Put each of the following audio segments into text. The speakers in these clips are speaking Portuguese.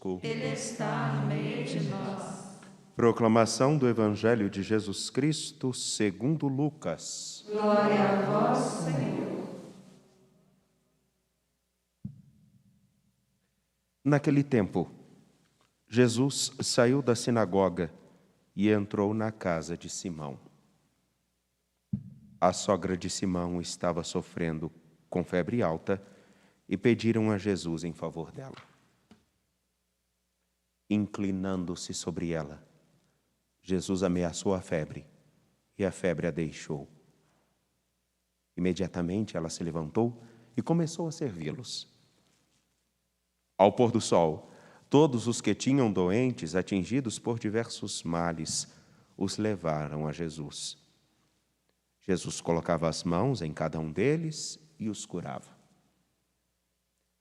conosco. Ele está no meio de nós. Proclamação do Evangelho de Jesus Cristo segundo Lucas. Glória a vós, Senhor. Naquele tempo, Jesus saiu da sinagoga e entrou na casa de Simão. A sogra de Simão estava sofrendo com febre alta e pediram a Jesus em favor dela. Inclinando-se sobre ela, Jesus ameaçou a febre e a febre a deixou. Imediatamente ela se levantou e começou a servi-los. Ao pôr do sol, todos os que tinham doentes atingidos por diversos males os levaram a Jesus. Jesus colocava as mãos em cada um deles e os curava.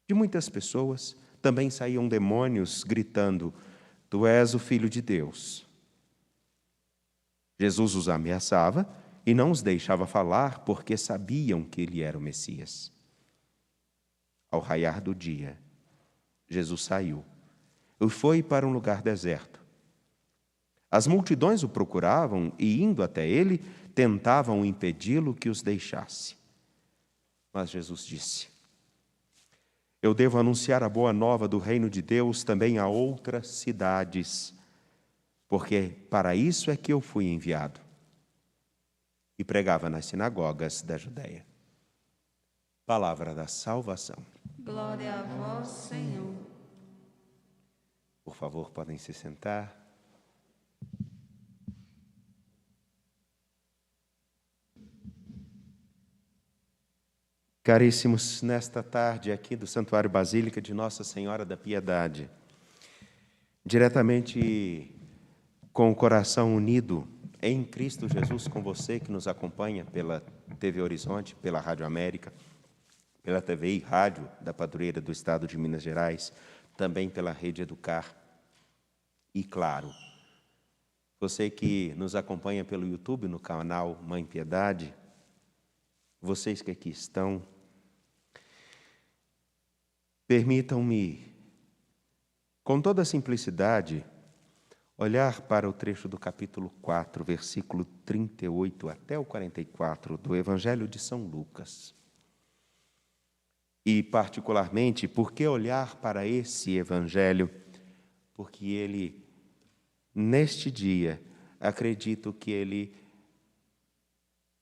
De muitas pessoas também saíam demônios gritando: Tu és o Filho de Deus. Jesus os ameaçava e não os deixava falar porque sabiam que ele era o Messias. Ao raiar do dia, Jesus saiu e foi para um lugar deserto. As multidões o procuravam e, indo até ele, tentavam impedi-lo que os deixasse. Mas Jesus disse: Eu devo anunciar a boa nova do reino de Deus também a outras cidades, porque para isso é que eu fui enviado. E pregava nas sinagogas da Judéia. Palavra da salvação. Glória a vós, Senhor. Por favor, podem se sentar. Caríssimos, nesta tarde aqui do Santuário Basílica de Nossa Senhora da Piedade, diretamente com o coração unido em Cristo Jesus com você que nos acompanha pela TV Horizonte, pela Rádio América, pela TV e rádio da Padroeira do Estado de Minas Gerais, também pela Rede Educar. E, claro, você que nos acompanha pelo YouTube, no canal Mãe Piedade, vocês que aqui estão, permitam-me, com toda a simplicidade, olhar para o trecho do capítulo 4, versículo 38 até o 44 do Evangelho de São Lucas. E, particularmente, por que olhar para esse Evangelho? Porque ele, neste dia, acredito que ele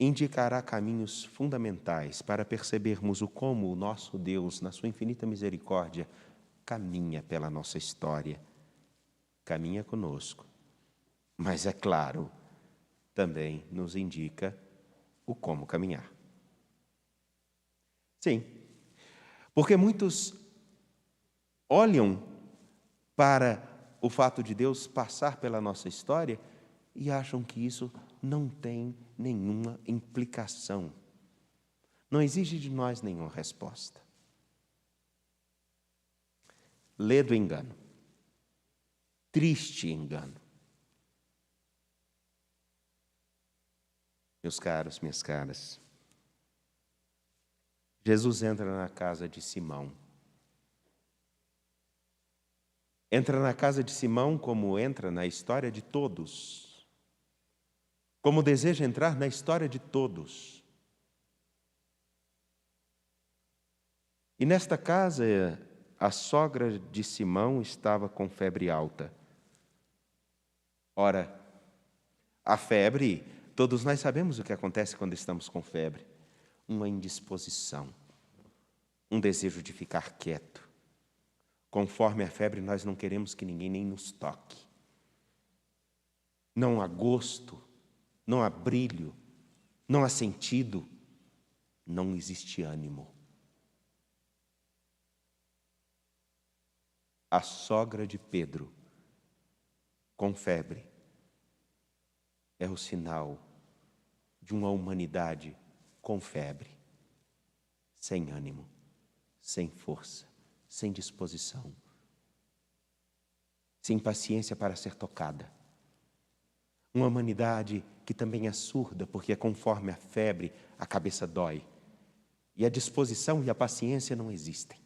indicará caminhos fundamentais para percebermos como o nosso Deus, na sua infinita misericórdia, caminha pela nossa história, caminha conosco. Mas, é claro, também nos indica o como caminhar. Sim, porque muitos olham para o fato de Deus passar pela nossa história e acham que isso não tem nenhuma implicação. Não exige de nós nenhuma resposta. Ledo engano. Triste engano. Meus caros, minhas caras, Jesus entra na casa de Simão. Entra na casa de Simão como entra na história de todos. Como deseja entrar na história de todos. E nesta casa, a sogra de Simão estava com febre alta. Ora, a febre, todos nós sabemos o que acontece quando estamos com febre. Uma indisposição, um desejo de ficar quieto. Conforme a febre, nós não queremos que ninguém nem nos toque. Não há gosto, não há brilho, não há sentido, não existe ânimo. A sogra de Pedro, com febre, é o sinal de uma humanidade com febre, sem ânimo, sem força, sem disposição, sem paciência para ser tocada. Uma humanidade que também é surda, porque conforme a febre, a cabeça dói. E a disposição e a paciência não existem.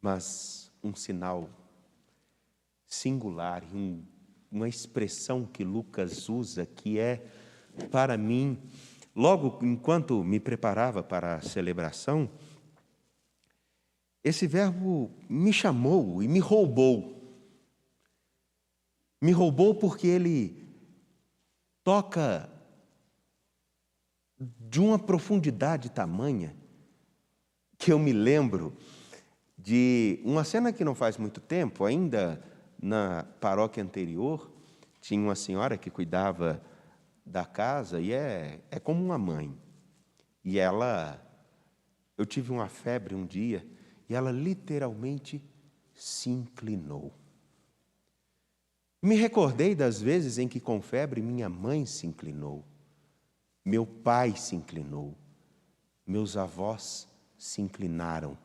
mas um sinal singular, uma expressão que Lucas usa que é, para mim, logo enquanto me preparava para a celebração, esse verbo me chamou e me roubou. Me roubou porque ele toca de uma profundidade tamanha que eu me lembro de uma cena que não faz muito tempo, ainda na paróquia anterior, tinha uma senhora que cuidava da casa e é como uma mãe. E eu tive uma febre um dia e ela literalmente se inclinou. Me recordei das vezes em que com febre minha mãe se inclinou, meu pai se inclinou, meus avós se inclinaram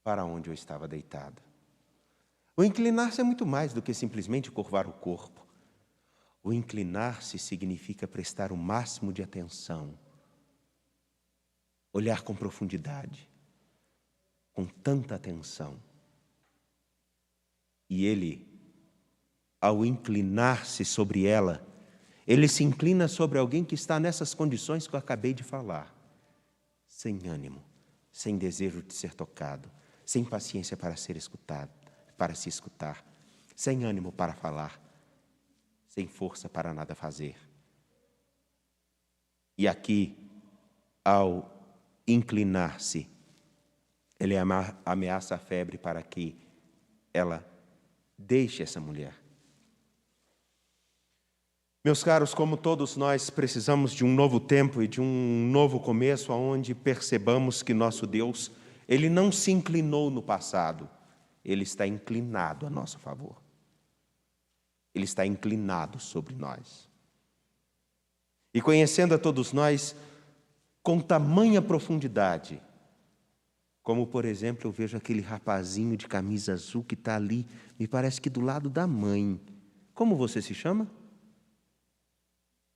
para onde eu estava deitado. O inclinar-se é muito mais do que simplesmente curvar o corpo. O inclinar-se significa prestar o máximo de atenção, olhar com profundidade, com tanta atenção. E ele, ao inclinar-se sobre ela, ele se inclina sobre alguém que está nessas condições que eu acabei de falar, sem ânimo, sem desejo de ser tocado, sem paciência para ser escutado, para se escutar, sem ânimo para falar, sem força para nada fazer. E aqui, ao inclinar-se, ele ameaça a febre para que ela deixe essa mulher. Meus caros, como todos nós precisamos de um novo tempo e de um novo começo, onde percebamos que nosso Deus, Ele não se inclinou no passado, Ele está inclinado a nosso favor. Ele está inclinado sobre nós. E conhecendo a todos nós com tamanha profundidade, como, por exemplo, eu vejo aquele rapazinho de camisa azul que está ali, me parece que do lado da mãe. Como você se chama?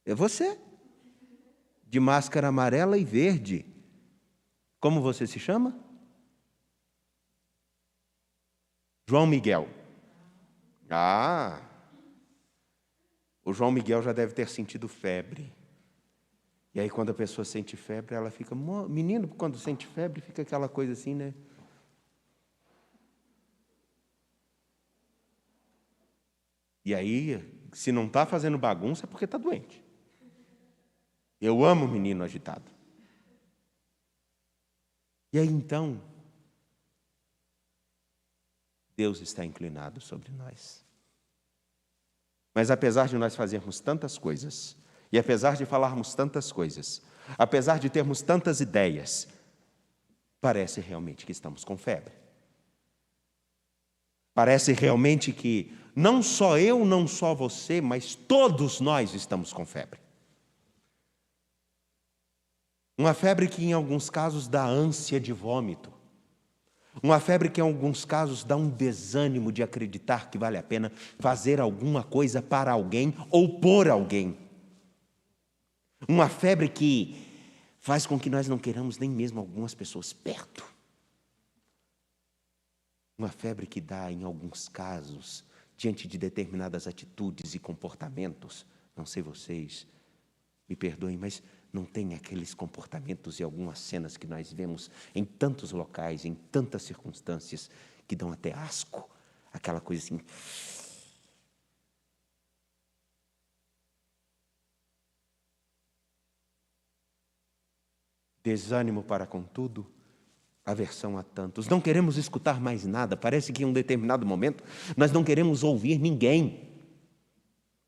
É você, de máscara amarela e verde. Como você se chama? João Miguel. Ah, o João Miguel já deve ter sentido febre. E aí quando a pessoa sente febre, ela fica... Menino, quando sente febre, fica aquela coisa assim, né? E aí, se não está fazendo bagunça, é porque está doente. Eu amo o menino agitado. E aí, então, Deus está inclinado sobre nós. Mas apesar de nós fazermos tantas coisas, e apesar de falarmos tantas coisas, apesar de termos tantas ideias, parece realmente que estamos com febre. Parece realmente que não só eu, não só você, mas todos nós estamos com febre. Uma febre que em alguns casos dá ânsia de vômito. Uma febre que em alguns casos dá um desânimo de acreditar que vale a pena fazer alguma coisa para alguém ou por alguém. Uma febre que faz com que nós não queiramos nem mesmo algumas pessoas perto. Uma febre que dá, em alguns casos, diante de determinadas atitudes e comportamentos, não sei vocês, me perdoem, mas não tem aqueles comportamentos e algumas cenas que nós vemos em tantos locais, em tantas circunstâncias, que dão até asco, aquela coisa assim. Desânimo para com tudo, aversão a tantos. Não queremos escutar mais nada, parece que em um determinado momento nós não queremos ouvir ninguém,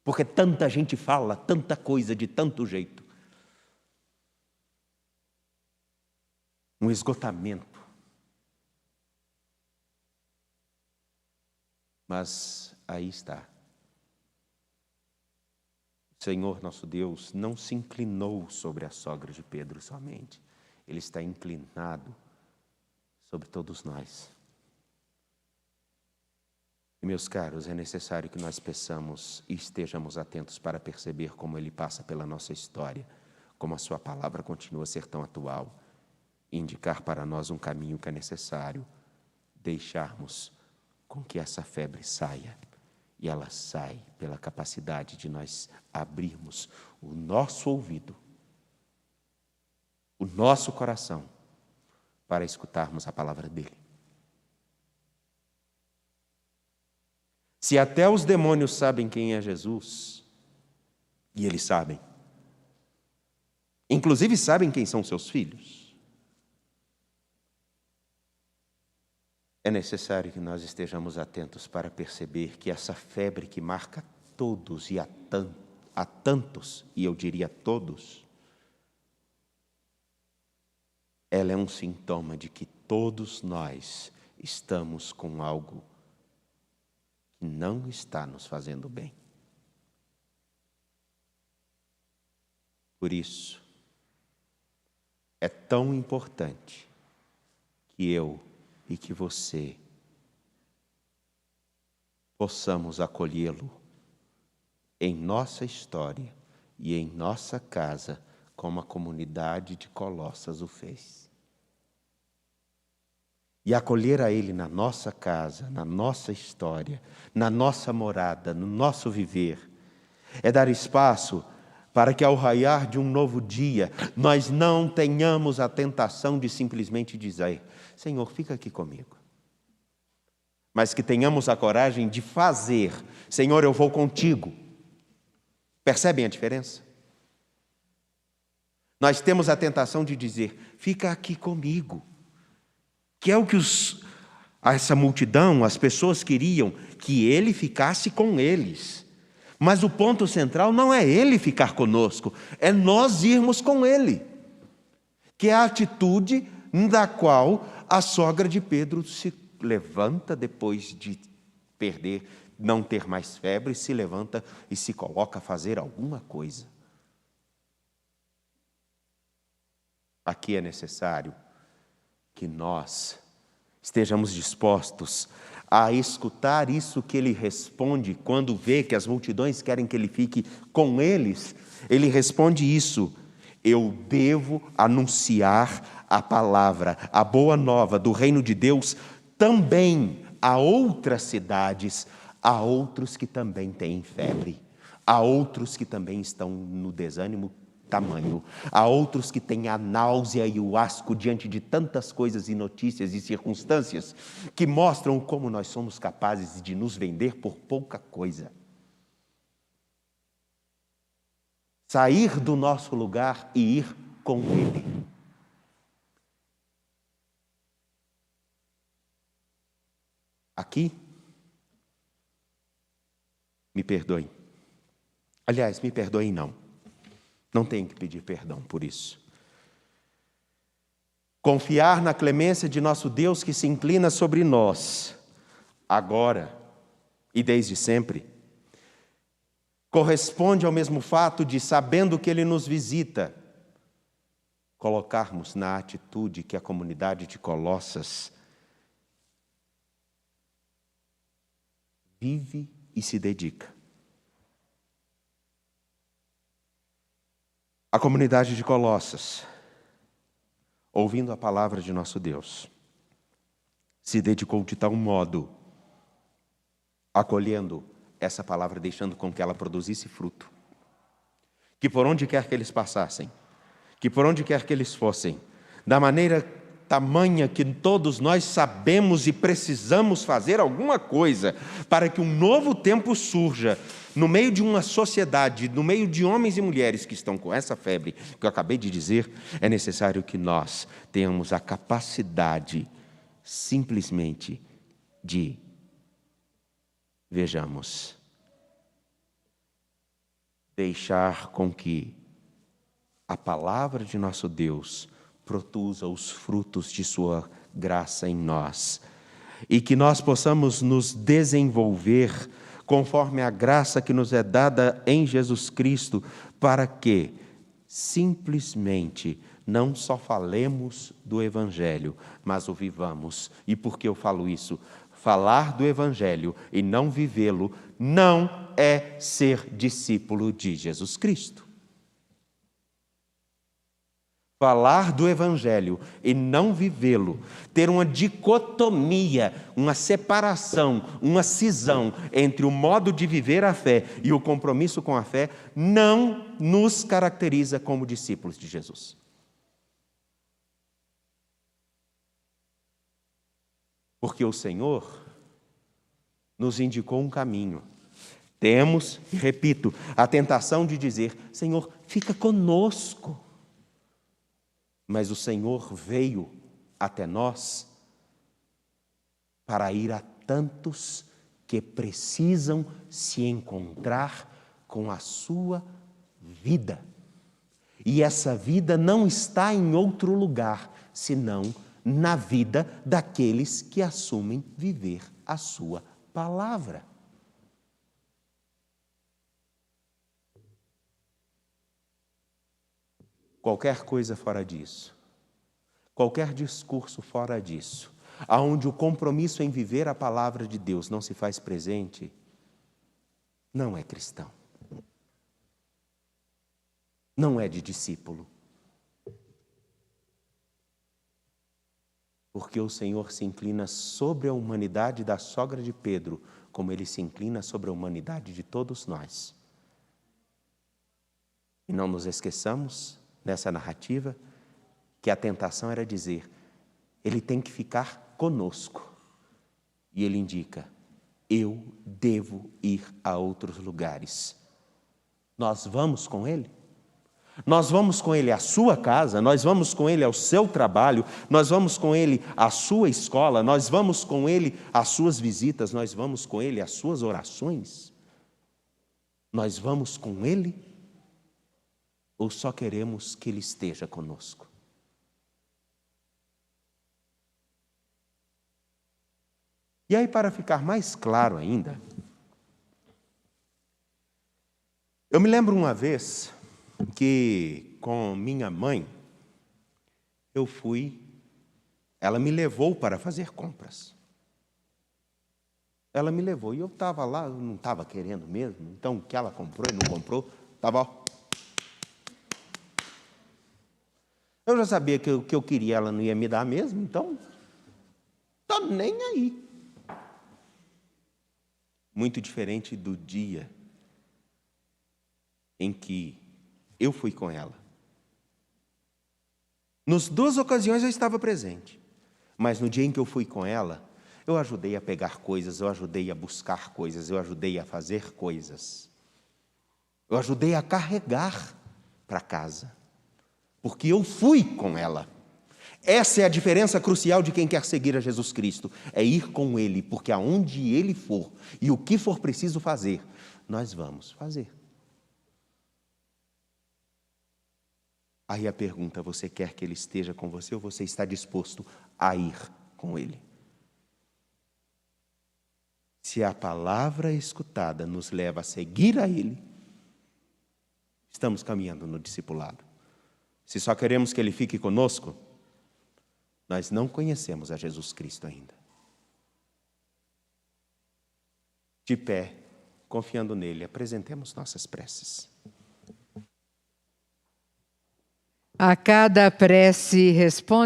porque tanta gente fala, tanta coisa de tanto jeito. Um esgotamento. Mas aí está. O Senhor nosso Deus não se inclinou sobre a sogra de Pedro somente. Ele está inclinado sobre todos nós. E, meus caros, é necessário que nós peçamos e estejamos atentos para perceber como Ele passa pela nossa história, como a sua palavra continua a ser tão atual, e indicar para nós um caminho que é necessário deixarmos com que essa febre saia. E ela sai pela capacidade de nós abrirmos o nosso ouvido, o nosso coração, para escutarmos a palavra dele. Se até os demônios sabem quem é Jesus, e eles sabem, inclusive sabem quem são seus filhos, é necessário que nós estejamos atentos para perceber que essa febre que marca todos e a tantos, e eu diria todos, ela é um sintoma de que todos nós estamos com algo que não está nos fazendo bem. Por isso, é tão importante que eu e que você possamos acolhê-lo em nossa história e em nossa casa, como a comunidade de Colossas o fez. E acolher a ele na nossa casa, na nossa história, na nossa morada, no nosso viver, é dar espaço para que ao raiar de um novo dia, nós não tenhamos a tentação de simplesmente dizer: Senhor, fica aqui comigo. Mas que tenhamos a coragem de fazer: Senhor, eu vou contigo. Percebem a diferença? Nós temos a tentação de dizer: fica aqui comigo. Que é o que essa multidão, as pessoas queriam, que ele ficasse com eles. Mas o ponto central não é ele ficar conosco, é nós irmos com ele. Que é a atitude da qual a sogra de Pedro se levanta depois de não ter mais febre, se levanta e se coloca a fazer alguma coisa. Aqui é necessário que nós estejamos dispostos a escutar isso que ele responde quando vê que as multidões querem que ele fique com eles. Ele responde isso: eu devo anunciar a palavra, a boa nova do reino de Deus também a outras cidades, a outros que também têm febre, a outros que também estão no desânimo tamanho, a outros que têm a náusea e o asco diante de tantas coisas e notícias e circunstâncias que mostram como nós somos capazes de nos vender por pouca coisa. Sair do nosso lugar e ir com ele. Aqui, me perdoem. Aliás, me perdoem não. Não tenho que pedir perdão por isso. Confiar na clemência de nosso Deus que se inclina sobre nós, agora e desde sempre, corresponde ao mesmo fato de, sabendo que Ele nos visita, colocarmos na atitude que a comunidade de Colossas vive e se dedica. A comunidade de Colossas, ouvindo a palavra de nosso Deus, se dedicou de tal modo, acolhendo essa palavra, deixando com que ela produzisse fruto, que por onde quer que eles passassem, que por onde quer que eles fossem, da maneira tamanha que todos nós sabemos e precisamos fazer alguma coisa para que um novo tempo surja no meio de uma sociedade, no meio de homens e mulheres que estão com essa febre que eu acabei de dizer, é necessário que nós tenhamos a capacidade simplesmente de vejamos, deixar com que a palavra de nosso Deus produza os frutos de sua graça em nós e que nós possamos nos desenvolver conforme a graça que nos é dada em Jesus Cristo, para que simplesmente não só falemos do Evangelho, mas o vivamos. E por que eu falo isso? Falar do Evangelho e não vivê-lo não é ser discípulo de Jesus Cristo. falar do Evangelho e não vivê-lo, ter uma dicotomia, uma separação, uma cisão entre o modo de viver a fé e o compromisso com a fé, não nos caracteriza como discípulos de Jesus. Porque o Senhor nos indicou um caminho. Temos, repito, a tentação de dizer: Senhor, fica conosco. Mas o Senhor veio até nós para ir a tantos que precisam se encontrar com a sua vida. E essa vida não está em outro lugar, senão na vida daqueles que assumem viver a sua palavra. Qualquer coisa fora disso, qualquer discurso fora disso, aonde o compromisso em viver a palavra de Deus não se faz presente, não é cristão. Não é de discípulo. Porque o Senhor se inclina sobre a humanidade da sogra de Pedro, como Ele se inclina sobre a humanidade de todos nós. E não nos esqueçamos, nessa narrativa, que a tentação era dizer: Ele tem que ficar conosco. E Ele indica: eu devo ir a outros lugares. Nós vamos com Ele? Nós vamos com Ele à sua casa, nós vamos com Ele ao seu trabalho, nós vamos com Ele à sua escola, nós vamos com Ele às suas visitas, nós vamos com Ele às suas orações? Nós vamos com Ele? Ou só queremos que Ele esteja conosco? E aí, para ficar mais claro ainda, eu me lembro uma vez que com minha mãe, ela me levou para fazer compras. Ela me levou e eu estava lá, eu não estava querendo mesmo, então o que ela comprou e não comprou, estava... Eu já sabia que o que eu queria ela não ia me dar mesmo, então, estou nem aí. Muito diferente do dia em que eu fui com ela. Nas duas ocasiões eu estava presente, mas no dia em que eu fui com ela, eu ajudei a pegar coisas, eu ajudei a buscar coisas, eu ajudei a fazer coisas. Eu ajudei a carregar para casa, porque eu fui com ela. Essa é a diferença crucial de quem quer seguir a Jesus Cristo, é ir com Ele, porque aonde Ele for e o que for preciso fazer, nós vamos fazer. Aí a pergunta: você quer que Ele esteja com você ou você está disposto a ir com Ele? Se a palavra escutada nos leva a seguir a Ele, estamos caminhando no discipulado. Se só queremos que Ele fique conosco, nós não conhecemos a Jesus Cristo ainda. De pé, confiando nele, apresentemos nossas preces. A cada prece responde